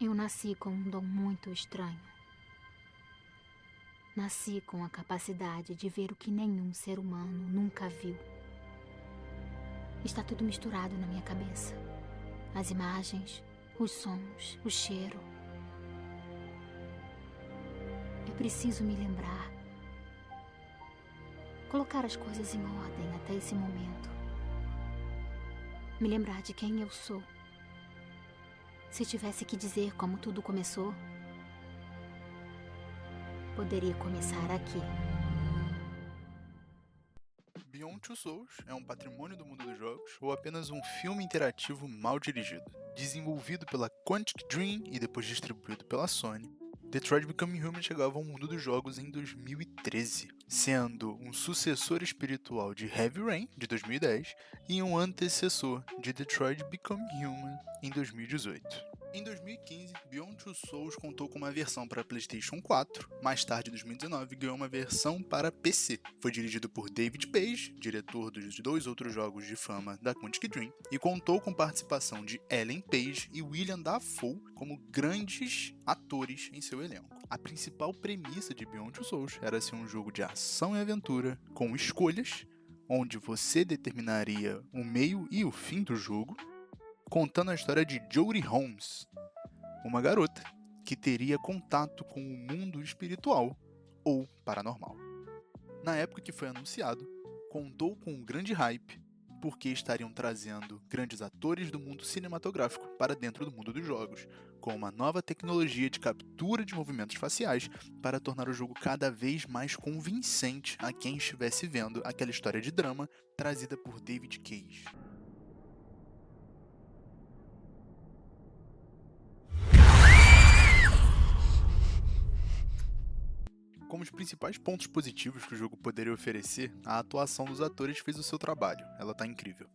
Eu nasci com um dom muito estranho. Nasci com a capacidade de ver o que nenhum ser humano nunca viu. Está tudo misturado na minha cabeça. As imagens, os sons, o cheiro. Eu preciso me lembrar. Colocar as coisas em ordem até esse momento. Me lembrar de quem eu sou. Se tivesse que dizer como tudo começou, poderia começar aqui. Beyond Two Souls é um patrimônio do mundo dos jogos ou apenas um filme interativo mal dirigido? Desenvolvido pela Quantic Dream e depois distribuído pela Sony, Detroit Become Human chegava ao mundo dos jogos em 2013, sendo um sucessor espiritual de Heavy Rain, de 2010, e um antecessor de Detroit Become Human, em 2018. Em 2015, Beyond Two Souls contou com uma versão para PlayStation 4, mais tarde em 2019 ganhou uma versão para PC. Foi dirigido por David Page, diretor dos dois outros jogos de fama da Quantic Dream, e contou com participação de Ellen Page e William Dafoe como grandes atores em seu elenco. A principal premissa de Beyond Two Souls era ser um jogo de ação e aventura com escolhas, onde você determinaria o meio e o fim do jogo, contando a história de Jodie Holmes, uma garota que teria contato com o mundo espiritual ou paranormal. Na época que foi anunciado, contou com um grande hype, porque estariam trazendo grandes atores do mundo cinematográfico para dentro do mundo dos jogos, com uma nova tecnologia de captura de movimentos faciais para tornar o jogo cada vez mais convincente a quem estivesse vendo aquela história de drama trazida por David Cage. Como os principais pontos positivos que o jogo poderia oferecer, a atuação dos atores fez o seu trabalho, ela tá incrível.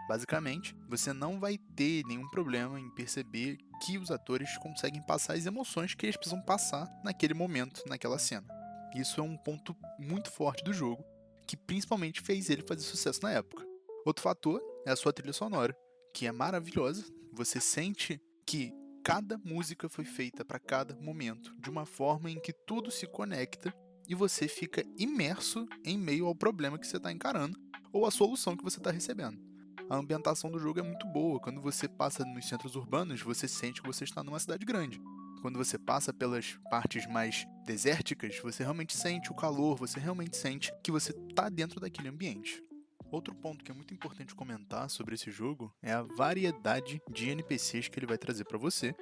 Basicamente, você não vai ter nenhum problema em perceber que os atores conseguem passar as emoções que eles precisam passar naquele momento, naquela cena. Isso é um ponto muito forte do jogo, que principalmente fez ele fazer sucesso na época. Outro fator é a sua trilha sonora, que é maravilhosa, você sente que cada música foi feita para cada momento, de uma forma em que tudo se conecta e você fica imerso em meio ao problema que você está encarando ou à solução que você está recebendo. A ambientação do jogo é muito boa. Quando você passa nos centros urbanos, você sente que você está numa cidade grande. Quando você passa pelas partes mais desérticas, você realmente sente o calor, você realmente sente que você está dentro daquele ambiente. Outro ponto que é muito importante comentar sobre esse jogo é a variedade de NPCs que ele vai trazer para você,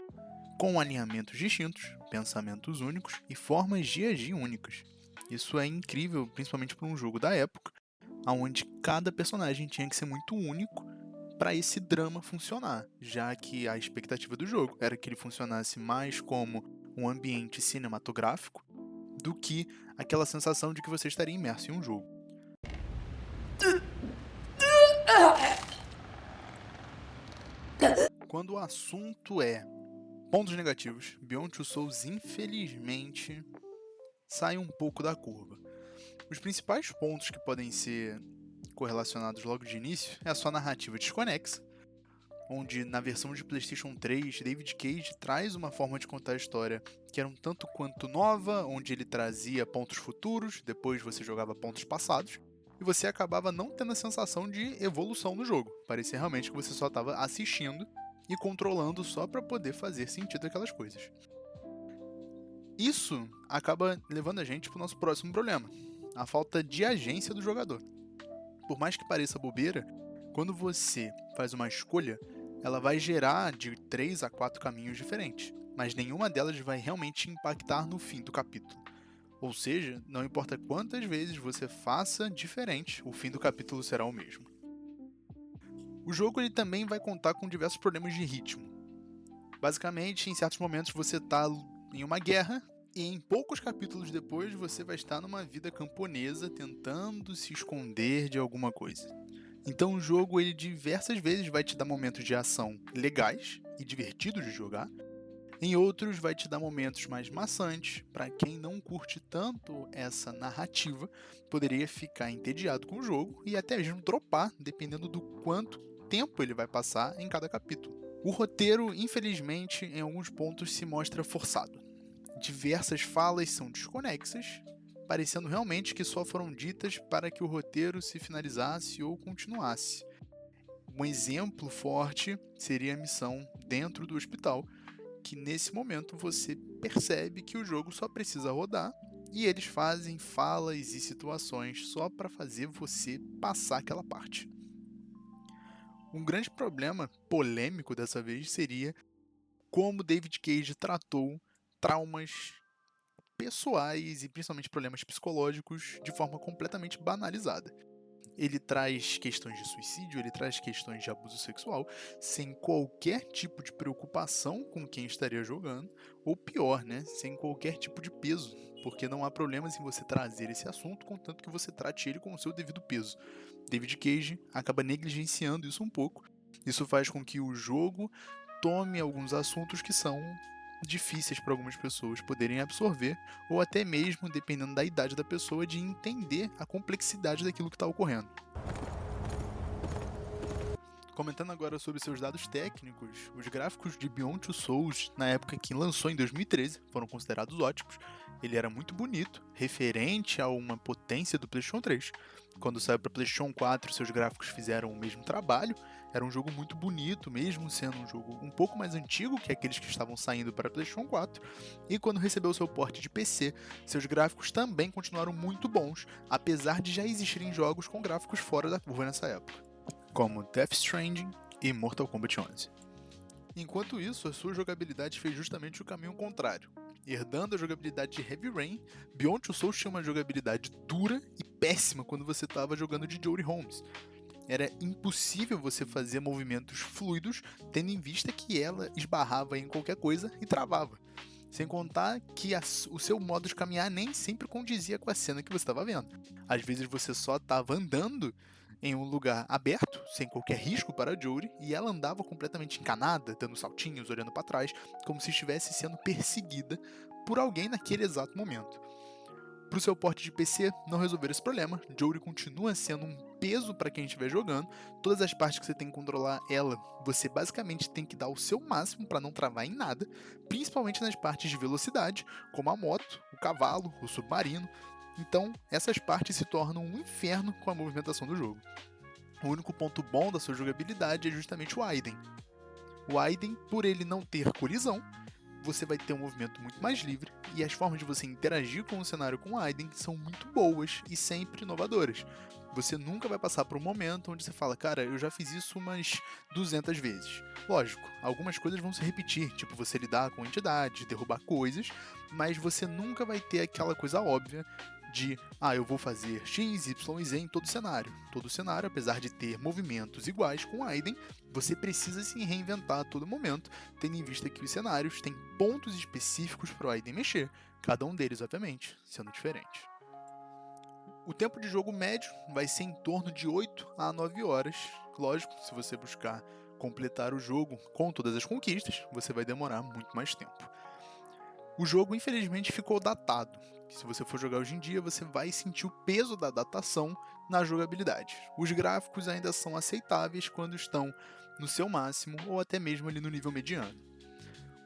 com alinhamentos distintos, pensamentos únicos e formas de agir únicas. Isso é incrível, principalmente para um jogo da época, onde cada personagem tinha que ser muito único para esse drama funcionar, já que a expectativa do jogo era que ele funcionasse mais como um ambiente cinematográfico do que aquela sensação de que você estaria imerso em um jogo. Quando o assunto é pontos negativos, Beyond Two Souls infelizmente sai um pouco da curva. Os principais pontos que podem ser correlacionados logo de início é a sua narrativa desconexa, onde na versão de PlayStation 3, David Cage traz uma forma de contar a história que era um tanto quanto nova, onde ele trazia pontos futuros, depois você jogava pontos passados, e você acabava não tendo a sensação de evolução no jogo. Parecia realmente que você só estava assistindo e controlando só para poder fazer sentido aquelas coisas. Isso acaba levando a gente para o nosso próximo problema, a falta de agência do jogador. Por mais que pareça bobeira, quando você faz uma escolha, ela vai gerar de 3 a 4 caminhos diferentes, mas nenhuma delas vai realmente impactar no fim do capítulo. Ou seja, não importa quantas vezes você faça diferente, o fim do capítulo será o mesmo. O jogo ele também vai contar com diversos problemas de ritmo. Basicamente, em certos momentos você está em uma guerra e em poucos capítulos depois você vai estar numa vida camponesa tentando se esconder de alguma coisa. Então o jogo ele diversas vezes vai te dar momentos de ação legais e divertidos de jogar. Em outros vai te dar momentos mais maçantes, para quem não curte tanto essa narrativa, poderia ficar entediado com o jogo e até mesmo dropar, dependendo do quanto tempo ele vai passar em cada capítulo. O roteiro, infelizmente, em alguns pontos se mostra forçado. Diversas falas são desconexas, parecendo realmente que só foram ditas para que o roteiro se finalizasse ou continuasse. Um exemplo forte seria a missão dentro do hospital, que nesse momento você percebe que o jogo só precisa rodar e eles fazem falas e situações só para fazer você passar aquela parte. Um grande problema polêmico dessa vez seria como David Cage tratou traumas pessoais e principalmente problemas psicológicos de forma completamente banalizada. Ele traz questões de suicídio, ele traz questões de abuso sexual, sem qualquer tipo de preocupação com quem estaria jogando, ou pior, né, sem qualquer tipo de peso, porque não há problemas em você trazer esse assunto, contanto que você trate ele com o seu devido peso. David Cage acaba negligenciando isso um pouco. Isso faz com que o jogo tome alguns assuntos que são difíceis para algumas pessoas poderem absorver, ou até mesmo, dependendo da idade da pessoa, de entender a complexidade daquilo que está ocorrendo. Comentando agora sobre seus dados técnicos, os gráficos de Beyond Two Souls, na época que lançou em 2013, foram considerados ótimos. Ele era muito bonito, referente a uma potência do PlayStation 3. Quando saiu para PlayStation 4, seus gráficos fizeram o mesmo trabalho. Era um jogo muito bonito, mesmo sendo um jogo um pouco mais antigo que aqueles que estavam saindo para PlayStation 4. E quando recebeu seu porte de PC, seus gráficos também continuaram muito bons, apesar de já existirem jogos com gráficos fora da curva nessa época, como Death Stranding e Mortal Kombat 11. Enquanto isso, a sua jogabilidade fez justamente o caminho contrário. Herdando a jogabilidade de Heavy Rain, Beyond Two Souls tinha uma jogabilidade dura e péssima quando você estava jogando de Jodie Holmes. Era impossível você fazer movimentos fluidos, tendo em vista que ela esbarrava em qualquer coisa e travava. Sem contar que o seu modo de caminhar nem sempre condizia com a cena que você estava vendo. Às vezes você só estava andando em um lugar aberto, sem qualquer risco para a Jodie, e ela andava completamente encanada, dando saltinhos, olhando para trás, como se estivesse sendo perseguida por alguém naquele exato momento. Para o seu porte de PC não resolver esse problema, Jodie continua sendo um peso para quem estiver jogando. Todas as partes que você tem que controlar ela, você basicamente tem que dar o seu máximo para não travar em nada, principalmente nas partes de velocidade, como a moto, o cavalo, o submarino. Então, essas partes se tornam um inferno com a movimentação do jogo. O único ponto bom da sua jogabilidade é justamente o Aiden. O Aiden, por ele não ter colisão, você vai ter um movimento muito mais livre, e as formas de você interagir com o cenário com o Aiden são muito boas e sempre inovadoras. Você nunca vai passar por um momento onde você fala, cara, eu já fiz isso umas 200 vezes. Lógico, algumas coisas vão se repetir, tipo você lidar com entidades, derrubar coisas, mas você nunca vai ter aquela coisa óbvia de, eu vou fazer X, Y e Z em todo cenário. Todo cenário, apesar de ter movimentos iguais com o Aiden, você precisa se reinventar a todo momento, tendo em vista que os cenários têm pontos específicos para o Aiden mexer, cada um deles, obviamente, sendo diferente. O tempo de jogo médio vai ser em torno de 8 a 9 horas. Lógico, se você buscar completar o jogo com todas as conquistas, você vai demorar muito mais tempo. O jogo, infelizmente, ficou datado. Se você for jogar hoje em dia, você vai sentir o peso da datação na jogabilidade. Os gráficos ainda são aceitáveis quando estão no seu máximo ou até mesmo ali no nível mediano.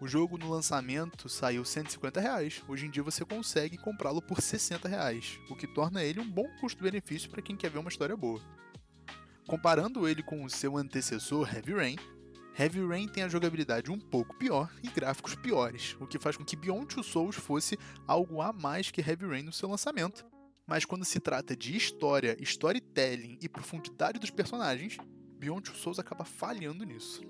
O jogo no lançamento saiu R$ 150, hoje em dia você consegue comprá-lo por R$ 60, o que torna ele um bom custo-benefício para quem quer ver uma história boa. Comparando ele com o seu antecessor Heavy Rain tem a jogabilidade um pouco pior e gráficos piores, o que faz com que Beyond Two Souls fosse algo a mais que Heavy Rain no seu lançamento. Mas quando se trata de história, storytelling e profundidade dos personagens, Beyond Two Souls acaba falhando nisso.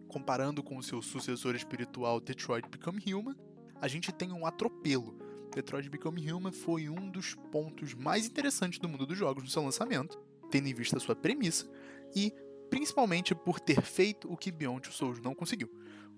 Comparando com o seu sucessor espiritual Detroit Become Human, a gente tem um atropelo. Detroit Become Human foi um dos pontos mais interessantes do mundo dos jogos no seu lançamento, tendo em vista a sua premissa, e principalmente por ter feito o que Beyond Two Souls não conseguiu.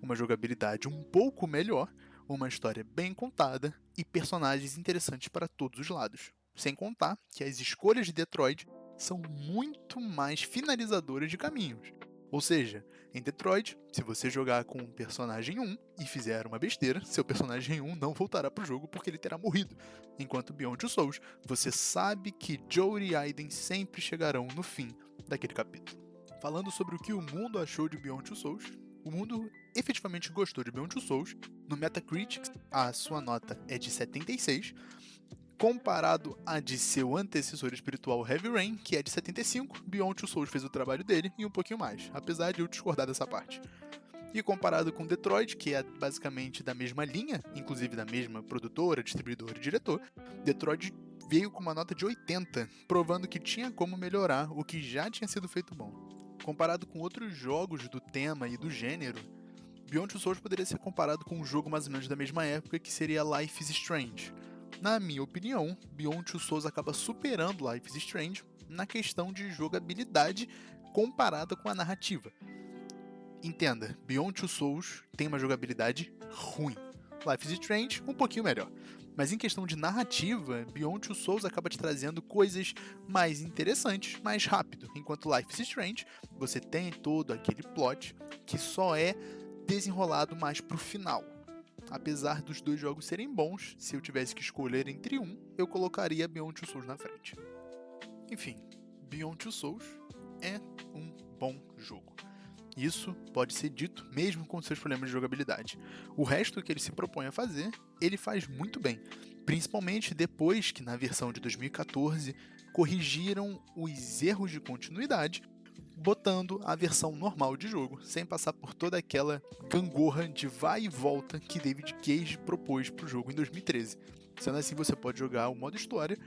Uma jogabilidade um pouco melhor, uma história bem contada e personagens interessantes para todos os lados. Sem contar que as escolhas de Detroit são muito mais finalizadoras de caminhos. Ou seja, em Detroit, se você jogar com um personagem 1 e fizer uma besteira, seu personagem 1 não voltará para o jogo porque ele terá morrido. Enquanto Beyond Two Souls, você sabe que Jodie e Aiden sempre chegarão no fim daquele capítulo. Falando sobre o que o mundo achou de Beyond Two Souls, o mundo efetivamente gostou de Beyond Two Souls. No Metacritic, a sua nota é de 76, comparado a de seu antecessor espiritual Heavy Rain, que é de 75. Beyond Two Souls fez o trabalho dele e um pouquinho mais, apesar de eu discordar dessa parte. E comparado com Detroit, que é basicamente da mesma linha, inclusive da mesma produtora, distribuidora e diretor, Detroit veio com uma nota de 80, provando que tinha como melhorar o que já tinha sido feito bom. Comparado com outros jogos do tema e do gênero, Beyond Two Souls poderia ser comparado com um jogo mais ou menos da mesma época, que seria Life is Strange. Na minha opinião, Beyond Two Souls acaba superando Life is Strange na questão de jogabilidade comparada com a narrativa. Entenda, Beyond Two Souls tem uma jogabilidade ruim. Life is Strange, um pouquinho melhor. Mas em questão de narrativa, Beyond Two Souls acaba te trazendo coisas mais interessantes, mais rápido. Enquanto Life is Strange, você tem todo aquele plot que só é desenrolado mais pro final. Apesar dos dois jogos serem bons, se eu tivesse que escolher entre um, eu colocaria Beyond Two Souls na frente. Enfim, Beyond Two Souls é um bom jogo. Isso pode ser dito mesmo com seus problemas de jogabilidade. O resto que ele se propõe a fazer, ele faz muito bem. Principalmente depois que na versão de 2014 corrigiram os erros de continuidade, botando a versão normal de jogo, sem passar por toda aquela gangorra de vai e volta que David Cage propôs para o jogo em 2013. Sendo assim, você pode jogar o modo história,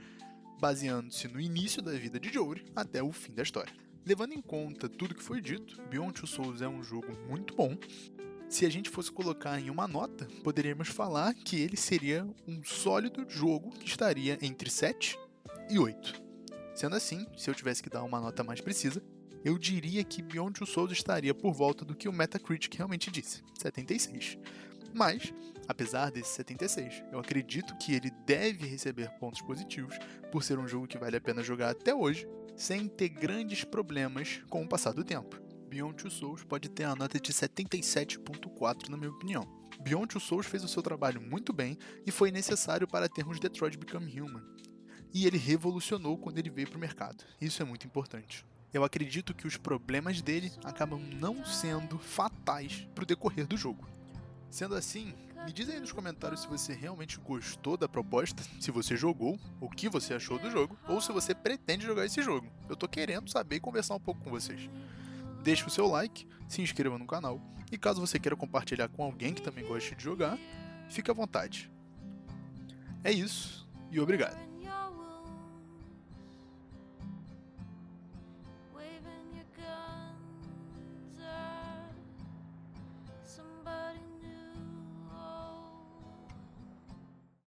baseando-se no início da vida de Jory até o fim da história. Levando em conta tudo que foi dito, Beyond Two Souls é um jogo muito bom. Se a gente fosse colocar em uma nota, poderíamos falar que ele seria um sólido jogo que estaria entre 7 e 8. Sendo assim, se eu tivesse que dar uma nota mais precisa, eu diria que Beyond Two Souls estaria por volta do que o Metacritic realmente disse, 76. Mas, apesar desse 76, eu acredito que ele deve receber pontos positivos por ser um jogo que vale a pena jogar até hoje, sem ter grandes problemas com o passar do tempo. Beyond Two Souls pode ter a nota de 77.4 na minha opinião. Beyond Two Souls fez o seu trabalho muito bem e foi necessário para termos Detroit Become Human. E ele revolucionou quando ele veio para o mercado. Isso é muito importante. Eu acredito que os problemas dele acabam não sendo fatais para o decorrer do jogo. Sendo assim, me diz aí nos comentários se você realmente gostou da proposta, se você jogou, o que você achou do jogo, ou se você pretende jogar esse jogo. Eu tô querendo saber e conversar um pouco com vocês. Deixe o seu like, se inscreva no canal, e caso você queira compartilhar com alguém que também goste de jogar, fique à vontade. É isso, e obrigado.